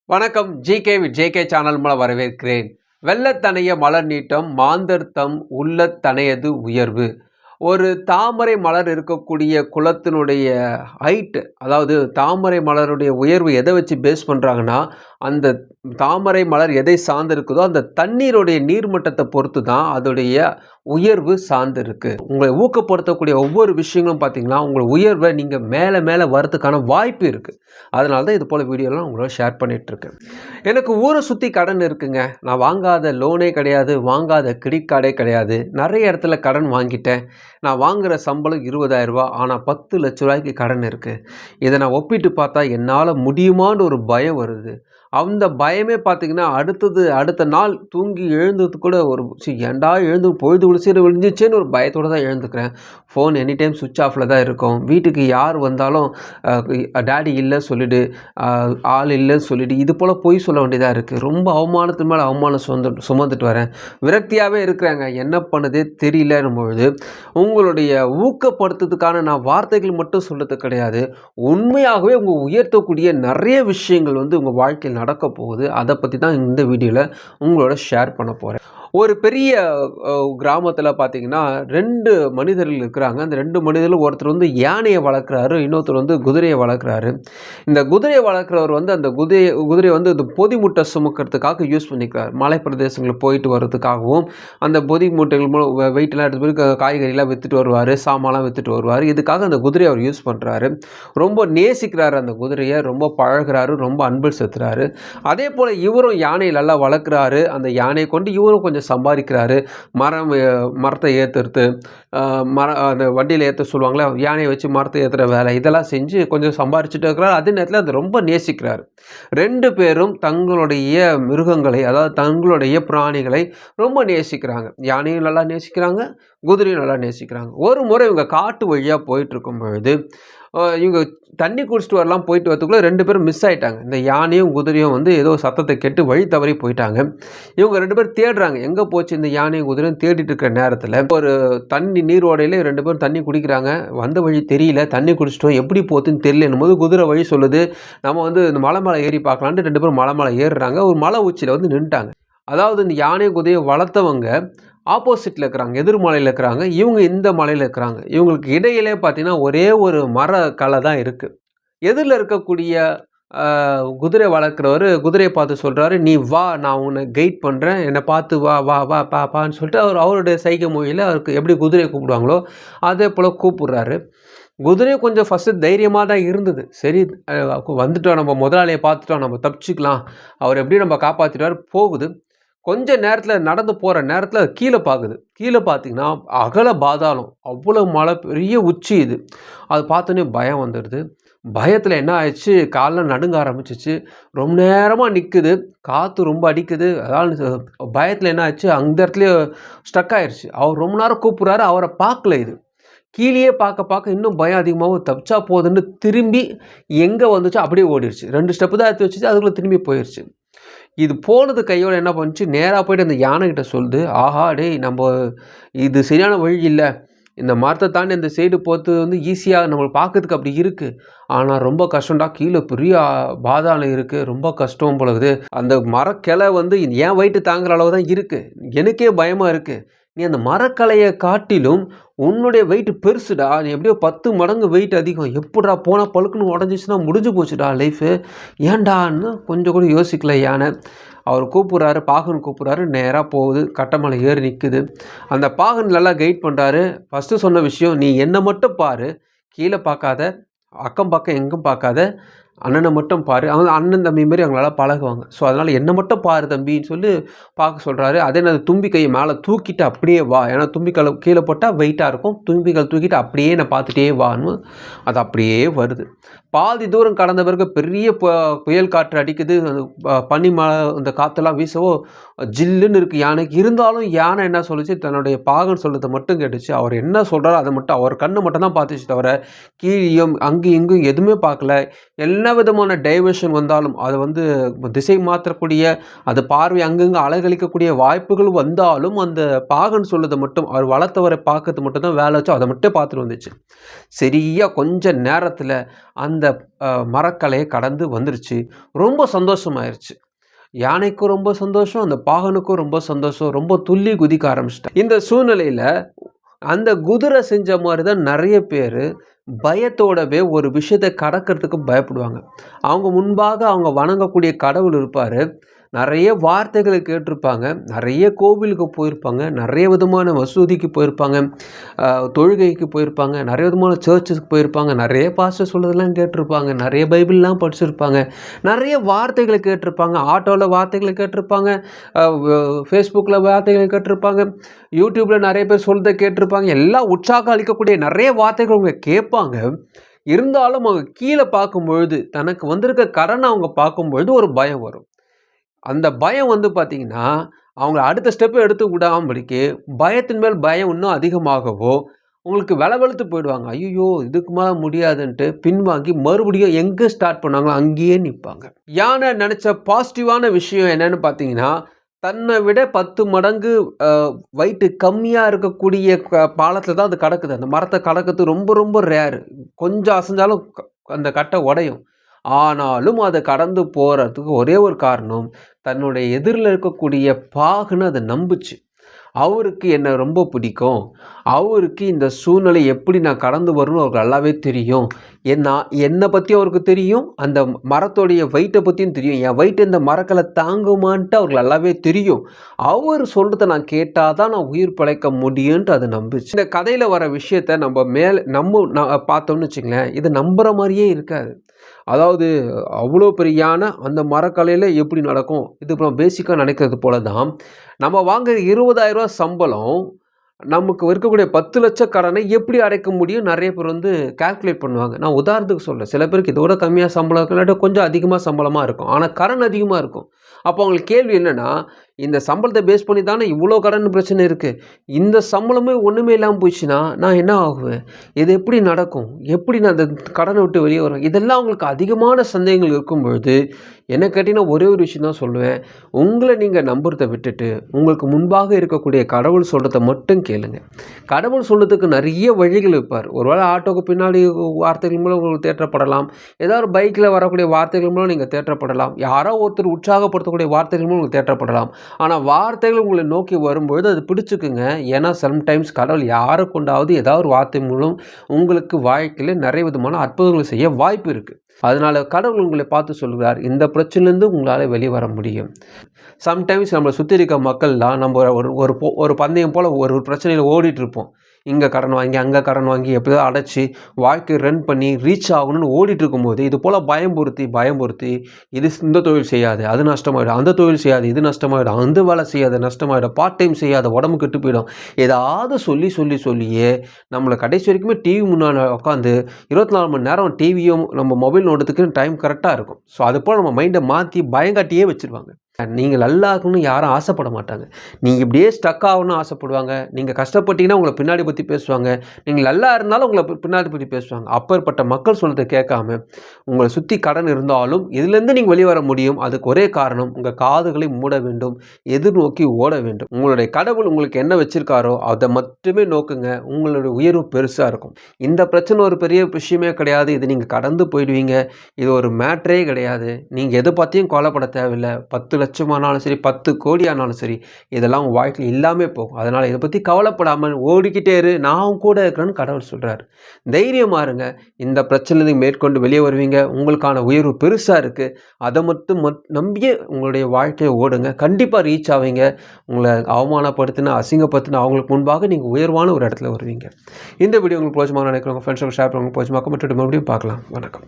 வணக்கம். GK with JK channel மூலம் வரவேற்கிறேன். வெள்ளத்தனைய மலர் நீட்டம் மாந்தர்த்தம் உள்ளத்தனையது உயர்வு. ஒரு தாமரை மலர் இருக்கக்கூடிய குளத்தினுடைய ஹைட், அதாவது தாமரை மலருடைய உயர்வு எதை வச்சு பேஸ் பண்ணுறாங்கன்னா, அந்த தாமரை மலர் எதை சார்ந்து இருக்குதோ அந்த தண்ணீருடைய நீர்மட்டத்தை பொறுத்து தான் அதோடைய உயர்வு சார்ந்து இருக்கு. உங்களை ஊக்கப்படுத்தக்கூடிய ஒவ்வொரு விஷயங்களும் பார்த்தீங்கன்னா, உங்கள் உயர்வை நீங்கள் மேலே மேலே வரதுக்கான வாய்ப்பு இருக்குது. அதனால தான் இது போல் வீடியோலாம் உங்களோட ஷேர் பண்ணிகிட்ருக்கேன். எனக்கு ஊரை சுற்றி கடன் இருக்குங்க. நான் வாங்காத லோனே கிடையாது, வாங்காத கிரெடிட் கார்டே கிடையாது. நிறைய இடத்துல கடன் வாங்கிட்டேன். நான் வாங்குகிற சம்பளம் 20,000 ரூபா, ஆனால் 10 லட்ச ரூபாய்க்கு கடன் இருக்குது. இதை நான் ஒப்பிட்டு பார்த்தா என்னால் முடியுமான்னு ஒரு பயம் வருது. அந்த பயமே பார்த்தீங்கன்னா அடுத்த நாள் தூங்கி எழுந்தது கூட ஒரு ஏன்டா எழுந்து பொழுது விழிஞ்சிச்சேன்னு ஒரு பயத்தோடு தான் எழுந்துக்கிறேன். ஃபோன் எனி டைம் சுவிட்ச் ஆஃபில் தான் இருக்கும். வீட்டுக்கு யார் வந்தாலும் டேடி இல்லை சொல்லிவிடு, ஆள் இல்லைன்னு சொல்லிவிடு, இது போல் பொய் சொல்ல வேண்டியதாக இருக்குது. ரொம்ப அவமானத்து மேலே அவமானம் சுமந்துட்டு வரேன். விரக்தியாகவே இருக்கிறாங்க. என்ன பண்ணுதே தெரியலன்னும் பொழுது உங்களுடைய ஊக்கப்படுத்துறதுக்கான நான் வார்த்தைகள் மட்டும் சொல்கிறது கிடையாது. உண்மையாகவே உங்கள் உயர்த்தக்கூடிய நிறைய விஷயங்கள் உங்கள் வாழ்க்கையில் நடக்க போகுது. அதை பற்றி தான் இந்த வீடியோவில் உங்களோட ஷேர் பண்ண போகிறேன். ஒரு பெரிய கிராமத்தில் பார்த்தீங்கன்னா 2 மனிதர்கள் இருக்கிறாங்க. அந்த 2 மனிதர்கள் ஒருத்தர் யானையை வளர்க்குறாரு, இன்னொருத்தர் குதிரையை வளர்க்குறாரு. இந்த குதிரையை வளர்க்குறவர் அந்த குதிரையை இந்த பொதி மூட்டை சுமக்கிறதுக்காக யூஸ் பண்ணிக்கிறார். மலை பிரதேசங்களுக்கு போயிட்டு வர்றதுக்காகவும் அந்த பொதி மூட்டைகள் மூலம் வெயிட்டெல்லாம் எடுத்து போய் காய்கறிலாம் விற்றுட்டு வருவார், சாமான்லாம் விற்றுட்டு வருவார். இதுக்காக அந்த குதிரையை அவர் யூஸ் பண்ணுறாரு. ரொம்ப நேசிக்கிறாரு அந்த குதிரையை, ரொம்ப பழகிறாரு, ரொம்ப அன்பில் செத்துறாரு. அதே போல் இவரும் யானையை நல்லா வளர்க்குறாரு. அந்த யானையை கொண்டு இவரும் கொஞ்சம் சம்பாதிக்கிறாரு. மரத்தை ஏற்றுறது, அந்த வண்டியில் ஏற்ற சொல்லுவாங்களே, யானையை வச்சு மரத்தை ஏற்றுற வேலை, இதெல்லாம் செஞ்சு கொஞ்சம் சம்பாதிச்சுட்டு இருக்கிறார். அதே நேரத்தில் அதை ரொம்ப நேசிக்கிறார். 2 பேரும் தங்களுடைய மிருகங்களை, அதாவது தங்களுடைய பிராணிகளை ரொம்ப நேசிக்கிறாங்க. யானையும் நல்லா நேசிக்கிறாங்க, குதிரையும் நல்லா நேசிக்கிறாங்க. ஒரு முறை இவங்க காட்டு வழியாக போயிட்டு இருக்கும் பொழுது இவங்க தண்ணி குடிச்சிட்டு வரலாம் போயிட்டு வரதுக்குள்ளே 2 பேரும் மிஸ் ஆகிட்டாங்க. இந்த யானையும் குதிரையும் ஏதோ சத்தத்தை கேட்டு வழி தவறி போயிட்டாங்க. இவங்க 2 பேரும் தேடுறாங்க, எங்கே போச்சு இந்த யானையும் குதிரையும் தேடிட்டு இருக்கிற நேரத்தில் ஒரு நீரோடையில் 2 பேரும் தண்ணி குடிக்கிறாங்க. வந்த வழி தெரியல, தண்ணி குடிச்சிட்டோம், எப்படி போகுதுன்னு தெரியலன்னும் போது குதிரை வழி சொல்லுது, நம்ம இந்த மலை மேலே ஏறி பார்க்கலான்ட்டு 2 பேரும் மலை மேலே ஏறுறாங்க. ஒரு மலை உச்சியில் நின்றுட்டாங்க. அதாவது இந்த யானை குதிரையை வளர்த்தவங்க ஆப்போசிட்டில் இருக்கிறாங்க, எதிர்மலையில் இருக்கிறாங்க, இவங்க இந்த மலையில் இருக்கிறாங்க. இவங்களுக்கு இடையிலே பார்த்தீங்கன்னா ஒரே ஒரு மர களை தான் இருக்குது. எதிரில் இருக்கக்கூடிய குதிரை வளர்க்குறவர் குதிரையை பார்த்து சொல்கிறாரு, நீ வா, நான் உன்னை கைட் பண்ணுறேன், என்னை பார்த்து வா வா வா பாப்பான்னு சொல்லிட்டு அவருடைய சைகை மொழியில் அவருக்கு எப்படி குதிரையை கூப்பிடுவாங்களோ அதே போல் கூப்பிட்றாரு. குதிரையும் கொஞ்சம் ஃபஸ்ட்டு தைரியமாக தான் இருந்தது. சரி, வந்துட்டோம், நம்ம முதலாளியை பார்த்துட்டோம், நம்ம தப்பிச்சுக்கலாம், அவர் எப்படி நம்ம காப்பாற்றிடுவார் போகுது. கொஞ்ச நேரத்தில் நடந்து போகிற நேரத்தில் கீழே பார்க்குது. கீழே பார்த்தீங்கன்னா அகல பாதாளம், அவ்வளோ மலை, பெரிய உச்சி இது. அது பார்த்தோன்னே பயம் வந்துடுது. பயத்தில் என்ன ஆயிடுச்சு, காலில் நடுங்க ஆரம்பிச்சிச்சு. ரொம்ப நேரமாக நிற்குது, காற்று ரொம்ப அடிக்குது. அதாவது பயத்தில் என்ன ஆச்சு, அந்த இடத்துலையே ஸ்டக் ஆயிடுச்சு. அவர் ரொம்ப நேரம் கூப்பிட்றாரு, அவரை பார்க்கல. இது கீழே பார்க்க இன்னும் பயம் அதிகமாகவும், தப்பிச்சா போகுதுன்னு திரும்பி எங்கே வந்துச்சோ அப்படியே ஓடிடுச்சு. 2 ஸ்டெப்பு தான் எடுத்து வச்சுச்சு, அதுக்குள்ளே திரும்பி போயிடுச்சு. இது போனது கையோடு என்ன பண்ணுச்சு, நேராக போய்ட்டு அந்த யானைக்கிட்ட சொல்லுது, ஆஹா டேய், நம்ம இது சரியான வழி இல்லை, இந்த மரத்தை தாண்டி அந்த சைடு போகிறது ஈஸியாக நம்மளுக்கு பார்க்கறதுக்கு அப்படி இருக்குது, ஆனால் ரொம்ப கஷ்டம்டா, கீழே பெரிய பாதாளம் இருக்குது, ரொம்ப கஷ்டம் போலகுது. அந்த மரக்கிளை என் வயிற்று தாங்குற அளவு தான் இருக்குது, எனக்கே பயமாக இருக்குது. நீ அந்த மரக்கலையை காட்டிலும் உன்னுடைய வெயிட் பெருசுடா, நீ எப்படியோ 10 மடங்கு வெயிட் அதிகம், எப்படா போனால் பழுக்குன்னு உடஞ்சிச்சுன்னா முடிஞ்சு போச்சுடா லைஃபு, ஏண்டான்னு கொஞ்சம் கூட யோசிக்கல யானை. அவர் கூப்பிட்றாரு, பாகன் கூப்பிட்றாரு, நேராக போகுது, கட்டமலை ஏறி நிற்குது. அந்த பாகன் நல்லா கைட் பண்ணுறாரு. ஃபஸ்ட்டு சொன்ன விஷயம், நீ என்னை மட்டும் பாரு, கீழே பார்க்காத, அக்கம் பக்கம் எங்கும் பார்க்காத, அண்ணனை மட்டும் பாரு. அவங்க அண்ணன் தம்பி மாதிரி அவங்களால பழகுவாங்க. ஸோ அதனால் என்னை மட்டும் பாரு தம்பின்னு சொல்லி பார்க்க சொல்கிறாரு. அதே நேரம் தும்பி கையை மேலே தூக்கிட்டு அப்படியே வா, ஏன்னா தும்பிக்கல் கீழே போட்டால் வெயிட்டாக இருக்கும், தும்பிக்கல் தூக்கிட்டு அப்படியே நான் பார்த்துட்டே வான்னு அது அப்படியே வருது. பாதி தூரம் கடந்த பிறகு பெரிய புயல் காற்று அடிக்குது. பனி மழை, இந்த காற்றெல்லாம் வீசவோ ஜில்லுன்னு இருக்குது யானைக்கு. இருந்தாலும் யானை என்ன சொல்லிச்சு, தன்னுடைய பாகன் சொல்கிறத மட்டும் கேட்டுச்சு. அவர் என்ன சொல்கிறாரோ அதை மட்டும், அவர் கண்ணை மட்டும் தான் பார்த்துச்சு, தவிர கீழேயும் அங்கேயும் இங்கும் எதுவுமே பார்க்கல. எல்லாம் என்ன விதமான டைவர்ஷன் வந்தாலும் அதை வந்து திசை மாற்றக்கூடிய, அது பார்வை அங்கங்கே அலைகழிக்கக்கூடிய வாய்ப்புகள் வந்தாலும் அந்த பாகன் சொல்லுதை மட்டும் அவர் வளர்த்தவரை பார்க்கறது மட்டும் தான் வேலை வச்சோ, அதை மட்டும் பார்த்துட்டு வந்துச்சு. சரியாக கொஞ்ச நேரத்தில் அந்த மரக்கலையை கடந்து வந்துருச்சு. ரொம்ப சந்தோஷமாயிருச்சு. யானைக்கும் ரொம்ப சந்தோஷம், அந்த பாகனுக்கும் ரொம்ப சந்தோஷம். ரொம்ப துள்ளி குதிக்க ஆரம்பிச்சிட்டேன். இந்த சூழ்நிலையில் அந்த குதிரை செஞ்ச மாதிரி தான் நிறைய பேர் பயத்தோடவே ஒரு விஷயத்தை கடக்கிறதுக்கு பயப்படுவாங்க. அவங்க முன்பாக அவங்க வணங்கக்கூடிய கடவுள் இருப்பார். நிறைய வார்த்தைகளை கேட்டிருப்பாங்க, நிறைய கோவிலுக்கு போயிருப்பாங்க, நிறைய விதமான மசூதிக்கு போயிருப்பாங்க, தொழுகைக்கு போயிருப்பாங்க, நிறைய விதமான சர்ச்சுக்கு போயிருப்பாங்க, நிறைய பாஸ்டர் சொல்கிறதெல்லாம் கேட்டிருப்பாங்க, நிறைய பைபிள்லாம் படிச்சிருப்பாங்க, நிறைய வார்த்தைகளை கேட்டிருப்பாங்க, ஆட்டோவில் வார்த்தைகளை கேட்டிருப்பாங்க, ஃபேஸ்புக்கில் வார்த்தைகளை கேட்டிருப்பாங்க, யூடியூப்பில் நிறைய பேர் சொல்கிறத கேட்டிருப்பாங்க. எல்லாம் உற்சாகம் அளிக்கக்கூடிய நிறைய வார்த்தைகள் அவங்க கேட்பாங்க. இருந்தாலும் அவங்க கீழே பார்க்கும்பொழுது, தனக்கு வந்திருக்க கடனை அவங்க பார்க்கும்பொழுது ஒரு பயம் வரும். அந்த பயம் வந்து பார்த்திங்கன்னா, அவங்க அடுத்த ஸ்டெப்பை எடுத்து விடாமலிக்கு பயத்தின் மேல் பயம் இன்னும் அதிகமாகவோ உங்களுக்கு வெளுத்து போயிடுவாங்க. ஐயோ இதுக்கு மேலே முடியாதுன்ட்டு பின்வாங்கி மறுபடியும் எங்கே ஸ்டார்ட் பண்ணாங்களோ அங்கேயே நிற்பாங்க. யானை நினச்ச பாசிட்டிவான விஷயம் என்னென்னு பார்த்தீங்கன்னா, தன்னை விட 10 மடங்கு வெயிட்டு கம்மியாக இருக்கக்கூடிய பாலத்தில் தான் அது கடக்குது. அந்த மரத்தை கடக்கிறது ரொம்ப ரொம்ப ரேரு. கொஞ்சம் அசைஞ்சாலும் அந்த கட்டை உடையும். ஆனாலும் அதை கடந்து போகிறதுக்கு ஒரே ஒரு காரணம், தன்னுடைய எதிரில் இருக்கக்கூடிய பாகனை அதை நம்புச்சு. அவருக்கு என்னை ரொம்ப பிடிக்கும், அவருக்கு இந்த சூழ்நிலை எப்படி நான் கடந்து வரணும்னு அவருக்கு நல்லாவே தெரியும். என்னை பற்றி அவருக்கு தெரியும், அந்த மரத்தோடைய வெயிட்டை பற்றியும் தெரியும், என் வெயிட் இந்த மரக்கலை தாங்குமான்ட்டு அவருக்கு நல்லாவே தெரியும். அவர் சொல்கிறத நான் கேட்டால் தான் நான் உயிர் பிழைக்க முடியும்ன்ட்டு அதை நம்புச்சு. இந்த கதையில் வர விஷயத்தை நம்ம பார்த்தோம்னு வச்சுங்களேன், இது நம்புகிற மாதிரியே இருக்காது. அதாவது அவ்வளோ பெரிய யானை அந்த மரக்கலையில் எப்படி நடக்கும், இது இப்போ பேசிக்காக நினைக்கிறது போல தான் நம்ம வாங்குற 20,000 சம்பளம் நமக்கு இருக்கக்கூடிய 10 லட்சம் கடனை எப்படி அடைக்க முடியும் நிறைய பேர் வந்து கால்குலேட் பண்ணுவாங்க. நான் உதாரணத்துக்கு சொல்கிறேன், சில பேருக்கு இதோட கம்மியாக சம்பளம் இல்லாட்டி கொஞ்சம் அதிகமாக சம்பளமாக இருக்கும், ஆனால் கடன் அதிகமாக இருக்கும். அப்போ அவங்களுக்கு கேள்வி என்னென்னா, இந்த சம்பளத்தை பேஸ் பண்ணி தானே இவ்வளோ கடன் பிரச்சனை இருக்குது, இந்த சம்பளமே ஒன்றுமே இல்லாமல் போயிடுச்சுன்னா நான் என்ன ஆகுவேன், இது எப்படி நடக்கும், எப்படி நான் அந்த கடனை விட்டு வெளியே வருவேன், இதெல்லாம் அவங்களுக்கு அதிகமான சந்தேகங்கள் இருக்கும் பொழுது என்ன கேட்டிங்கன்னா ஒரே ஒரு விஷயம் தான் சொல்லுவேன், உங்களை நீங்கள் நம்புறதை விட்டுட்டு உங்களுக்கு முன்பாக இருக்கக்கூடிய கடவுள் சொல்கிறத மட்டும் கேளுங்க. கடவுள் சொல்கிறதுக்கு நிறைய வழிகள் வைப்பார். ஒருவேளை ஆட்டோக்கு பின்னாடி வார்த்தைகள் மூலம் உங்களுக்கு தேற்றப்படலாம், ஏதாவது பைக்கில் வரக்கூடிய வார்த்தைகள் மூலம் நீங்கள் தேற்றப்படலாம், யாரோ ஒருத்தர் உற்சாகப்படுத்தக்கூடிய வார்த்தைகள் மூலம் உங்களுக்கு தேற்றப்படலாம். ஆனால் வார்த்தைகள் உங்களை நோக்கி வரும்பொழுது அது பிடிச்சிக்குங்க. ஏன்னா சம்டைம்ஸ் கடவுள் யாரை கொண்டாவது ஏதாவது ஒரு வார்த்தை மூலம் உங்களுக்கு வாழ்க்கையில் நிறைய விதமான அற்புதங்களை செய்ய வாய்ப்பு இருக்குது. அதனால் கடவுள் உங்களை பார்த்து சொல்கிறார், இந்த பிரச்சனைலேருந்து உங்களால் வெளியே வர முடியும். சம்டைம்ஸ் நம்மளை சுற்றி இருக்க மக்கள்லாம் நம்ம ஒரு பந்தயம் போல் ஒரு பிரச்சனையில் ஓடிட்டுருப்போம். இங்கே கடன் வாங்கி அங்கே கடன் வாங்கி எப்படியோ அடைச்சி வாழ்க்கை ரன் பண்ணி ரீச் ஆகணும்னு ஓடிட்டு இருக்கும்போது இது போல் பயம்புறுத்தி இது இந்த தொழில் செய்யாது அது நஷ்டமாயிடும், அந்த தொழில் செய்யாது இது நஷ்டமாயிடும், அந்த வேலை செய்யாது நஷ்டமாயிடும், பார்ட் டைம் செய்யாத உடம்பு கெட்டு போயிடும், ஏதாவது சொல்லியே நம்மளை கடைசி வரைக்குமே டிவி முன்னாடி உட்காந்து 24 மணி நேரம் டிவியும் நம்ம மொபைல் நோட்டத்துக்கு டைம் கரெக்டாக இருக்கும். ஸோ அது போல் நம்ம மைண்டை மாற்றி பயங்காட்டியே வச்சுருவாங்க. நீங்கள் நல்லா இருக்கணும்னு யாரும் ஆசைப்பட மாட்டாங்க. நீங்கள் இப்படியே ஸ்டக் ஆகணும்னு ஆசைப்படுவாங்க. நீங்கள் கஷ்டப்பட்டீங்கன்னா உங்களை பின்னாடி பற்றி பேசுவாங்க, நீங்கள் நல்லா இருந்தாலும் உங்களை பின்னாடி பற்றி பேசுவாங்க. அப்பேற்பட்ட மக்கள் சொல்கிறத கேட்காம உங்களை சுற்றி கடன் இருந்தாலும் இதுலேருந்து நீங்கள் வெளியே வர முடியும். அதுக்கு ஒரே காரணம், உங்கள் காதுகளை மூட வேண்டும், எதிர்நோக்கி ஓட வேண்டும். உங்களுடைய கடவுள் உங்களுக்கு என்ன வச்சுருக்காரோ அதை மட்டுமே நோக்குங்க. உங்களுடைய உயர்வு பெருசாக இருக்கும். இந்த பிரச்சனை ஒரு பெரிய விஷயமே கிடையாது, இது நீங்கள் கடந்து போயிடுவீங்க. இது ஒரு மேட்ரே கிடையாது. நீங்கள் எதை பற்றியும் கவலைப்பட தேவையில்லை. 10 லட்சமானாலும் சரி 10 கோடி ஆனாலும் சரி இதெல்லாம் உங்கள் வாழ்க்கையில் இல்லாமல் போகும். அதனால் இதை பற்றி கவலைப்படாமல் ஓடிக்கிட்டே இரு, நான் கூட இருக்கிறேன்னு கடவுள் சொல்கிறார். தைரியமாக இருங்க, இந்த பிரச்சனையிலேருந்து மேற்கொண்டு வெளியே வருவீங்க. உங்களுக்கான உயர்வு பெருசாக இருக்குது. அதை மட்டும் நம்பியே உங்களுடைய வாழ்க்கையை ஓடுங்க. கண்டிப்பாக ரீச் ஆவீங்க. உங்களை அவமானப்படுத்தினா அசிங்கப்படுத்தினா அவங்களுக்கு முன்பாக நீங்கள் உயர்வான ஒரு இடத்துல வருவீங்க. இந்த வீடியோ உங்களுக்கு பிரோஜனமாக நினைக்கிறவங்க ஃப்ரெண்ட்ஸுக்கு ஷேர் பண்ணுங்க. பிரோஜனமாக மட்டும் மறுபடியும் பார்க்கலாம். வணக்கம்.